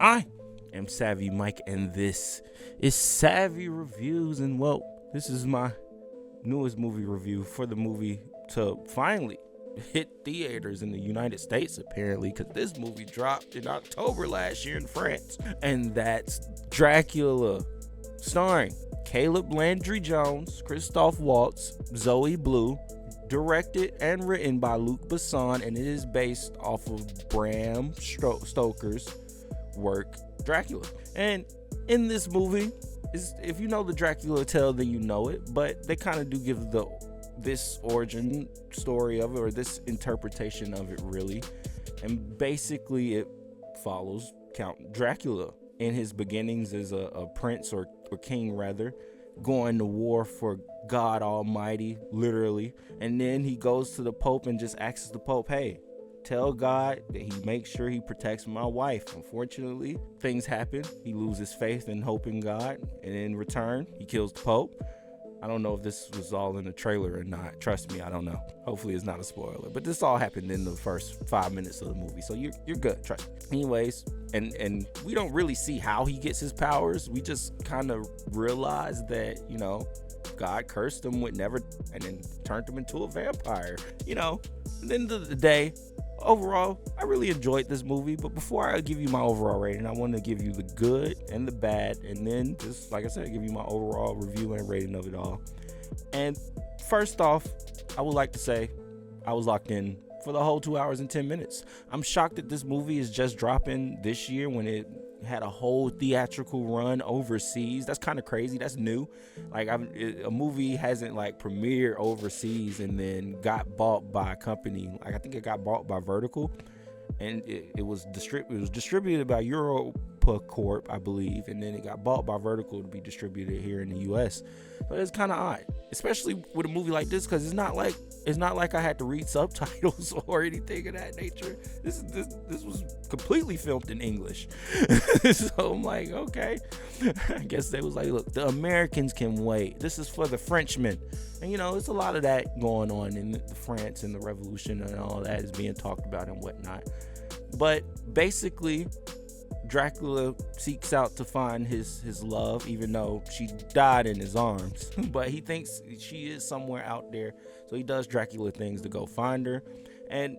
I am Savvy Mike, and this is Savvy Reviews. And well, this is my newest movie review for the movie to finally hit theaters in the United States, apparently, because this movie dropped in October last year in France, and that's Dracula, starring Caleb Landry Jones, Christoph Waltz, Zoe Blue, directed and written by Luc Besson, and it is based off of Bram Stoker's work Dracula. And in this movie, if you know the Dracula tale, then you know it, but they kind of do give this origin story of it, or this interpretation of it, really. And basically it follows Count Dracula in his beginnings as a prince, or king rather, going to war for God Almighty, literally. And then he goes to the Pope and just asks the Pope, hey, tell God that he makes sure he protects my wife. Unfortunately, things happen. He loses faith and hope in God, and in return, he kills the Pope. I don't know if this was all in the trailer or not. Trust me, I don't know. Hopefully it's not a spoiler, but this all happened in the first 5 minutes of the movie, so you're good. Trust me. Anyways, and we don't really see how he gets his powers. We just kind of realize that, God cursed him with never, and then turned him into a vampire. At the end of the day, overall, I really enjoyed this movie. But before I give you my overall rating, I want to give you the good and the bad, and then just like I said, give you my overall review and rating of it all. And first off, I would like to say I was locked in for the whole 2 hours and 10 minutes. I'm shocked that this movie is just dropping this year when it had a whole theatrical run overseas. That's kind of crazy. That's new. Like, a movie hasn't premiered overseas and then got bought by a company. Like, I think it got bought by Vertical, and it was distributed by Europa Corp, I believe, and then it got bought by Vertical to be distributed here in the U.S. But it's kind of odd, especially with a movie like this, because it's not like I had to read subtitles or anything of that nature. This was completely filmed in English. So I'm like, okay. I guess they was like, look, the Americans can wait. This is for the Frenchmen. And it's a lot of that going on in France, and the revolution and all that is being talked about and whatnot. But basically, Dracula seeks out to find his love, even though she died in his arms. But he thinks she is somewhere out there, so he does Dracula things to go find her. And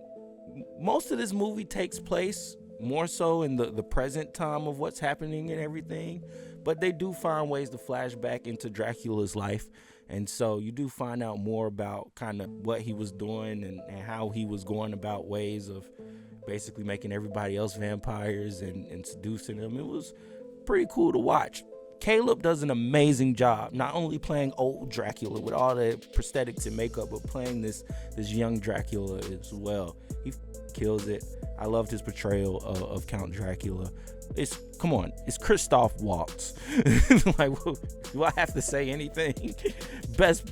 most of this movie takes place more so in the present time of what's happening and everything, but they do find ways to flash back into Dracula's life. And so you do find out more about kind of what he was doing and how he was going about ways of basically making everybody else vampires and seducing them. It was pretty cool to watch. Caleb does an amazing job, not only playing old Dracula with all the prosthetics and makeup, but playing this young Dracula as well. He kills it. I loved his portrayal of Count Dracula. It's Christoph Waltz. Do I have to say anything? Best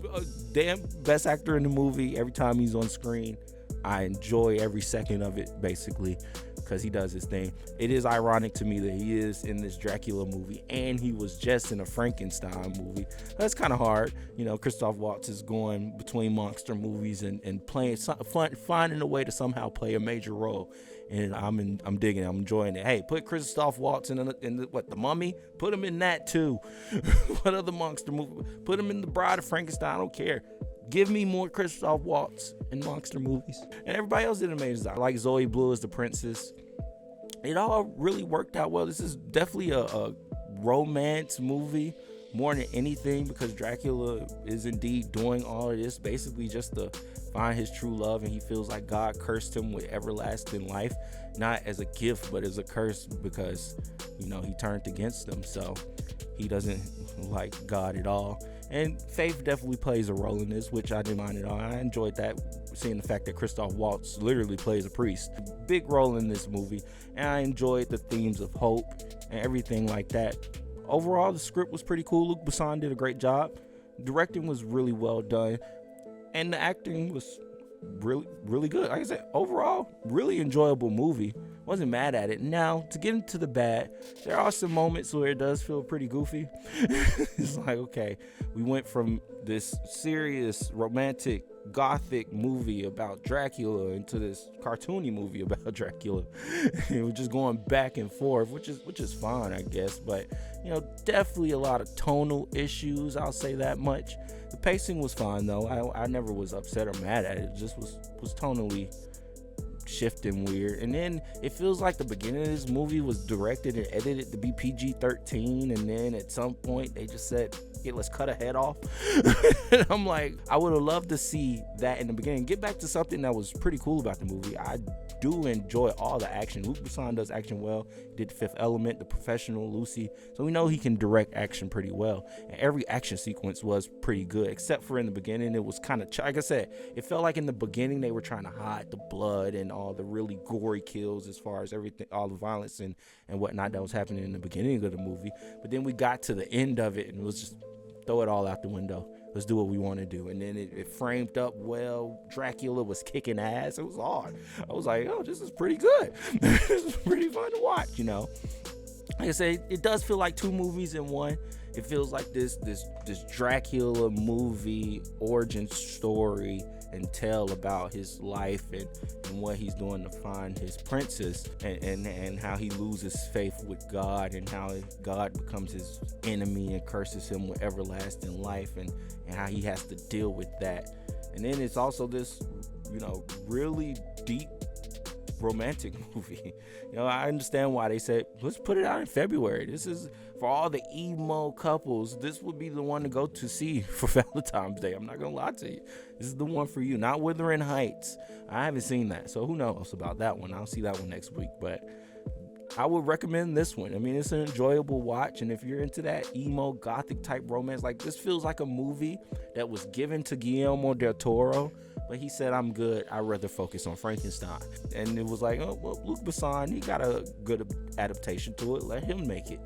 actor in the movie. Every time he's on screen, I enjoy every second of it, basically, because he does his thing. It is ironic to me that he is in this Dracula movie and he was just in a Frankenstein movie. That's kind of hard. Christoph Waltz is going between monster movies and playing finding a way to somehow play a major role. And I'm digging it. I'm enjoying it. Hey, put Christoph Waltz in the Mummy? Put him in that too. What other monster movie? Put him in The Bride of Frankenstein. I don't care. Give me more Christoph Waltz in monster movies. And everybody else did amazing. I like Zoe Blue as the princess. It all really worked out well. This is definitely a romance movie more than anything, because Dracula is indeed doing all of this basically just to find his true love, and he feels like God cursed him with everlasting life, not as a gift but as a curse, because he turned against him, so he doesn't like God at all. And faith definitely plays a role in this, which I didn't mind at all. I enjoyed that, seeing the fact that Christoph Waltz literally plays a priest. Big role in this movie, and I enjoyed the themes of hope and everything like that. Overall, the script was pretty cool. Luc Besson did a great job. Directing was really well done, and the acting was really, really good. Like I said, overall, really enjoyable movie. Wasn't mad at it. Now, to get into the bad, there are some moments where it does feel pretty goofy. It's like, okay, we went from this serious romantic gothic movie about Dracula into this cartoony movie about Dracula. We're just going back and forth, which is fine, I guess. But definitely a lot of tonal issues. I'll say that much. The pacing was fine though. I never was upset or mad at it. It just was tonally shifting weird. And then it feels like the beginning of this movie was directed and edited to be PG-13, and then at some point they just said, yeah, let's cut a head off. And I'm like, I would have loved to see that in the beginning. Get back to something that was pretty cool about the movie. I do enjoy all the action. Luc Besson does action well. He did The Fifth Element, The Professional, Lucy. So we know he can direct action pretty well. And every action sequence was pretty good, except for in the beginning. It was kind of, like I said, it felt like in the beginning they were trying to hide the blood and all the really gory kills as far as everything, all the violence and whatnot that was happening in the beginning of the movie. But then we got to the end of it and it was just throw it all out the window. Let's do what we want to do. And then it framed up well. Dracula was kicking ass. It was hard. I was like, oh, this is pretty good. This is pretty fun to watch, Like I say, it does feel like two movies in one. It feels like this Dracula movie origin story and tell about his life and what he's doing to find his princess and how he loses faith with God and how God becomes his enemy and curses him with everlasting life and how he has to deal with that. And then it's also this, really deep romantic movie. I understand why they said, let's put it out in February. This is for all the emo couples. This would be the one to go to see for Valentine's Day. I'm not gonna lie to you. This is the one for you, not Wuthering Heights. I haven't seen that, so who knows about that one. I'll see that one next week, but I would recommend this one. I mean, it's an enjoyable watch, and if you're into that emo gothic type romance, like this feels like a movie that was given to Guillermo del Toro, but he said, I'm good, I'd rather focus on Frankenstein. And it was like, oh, well, Luc Besson, he got a good adaptation to it, let him make it.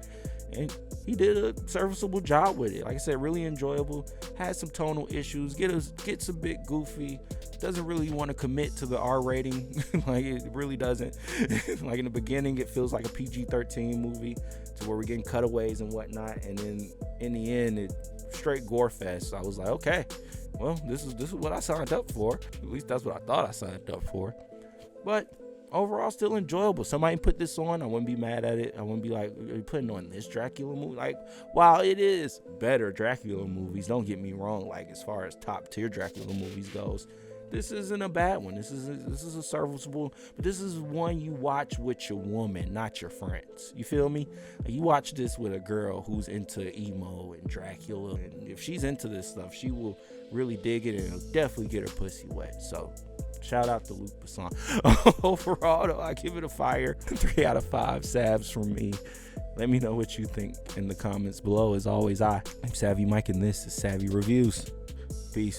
And he did a serviceable job with it. Like I said, really enjoyable. Had some tonal issues. Gets a bit goofy. Doesn't really want to commit to the R rating. Like it really doesn't. Like in the beginning, it feels like a PG-13 movie to where we're getting cutaways and whatnot. And then in the end, it straight gore fest. So I was like, okay, well, this is what I signed up for. At least that's what I thought I signed up for. But overall, still enjoyable. Somebody put this on, I wouldn't be mad at it. I wouldn't be like, are you putting on this Dracula movie? Like, while it is better Dracula movies, don't get me wrong, like as far as top tier Dracula movies goes, this isn't a bad one. This is a serviceable, but this is one you watch with your woman, not your friends. You feel me? Like, you watch this with a girl who's into emo and Dracula, and if she's into this stuff, she will really dig it and it'll definitely get her pussy wet. So shout out to Luc Besson. Overall, though, I give it a fire 3 out of 5 Savs from me. Let me know what you think in the comments below. As always, I'm Savvy Mike, and this is Savvy Reviews. Peace.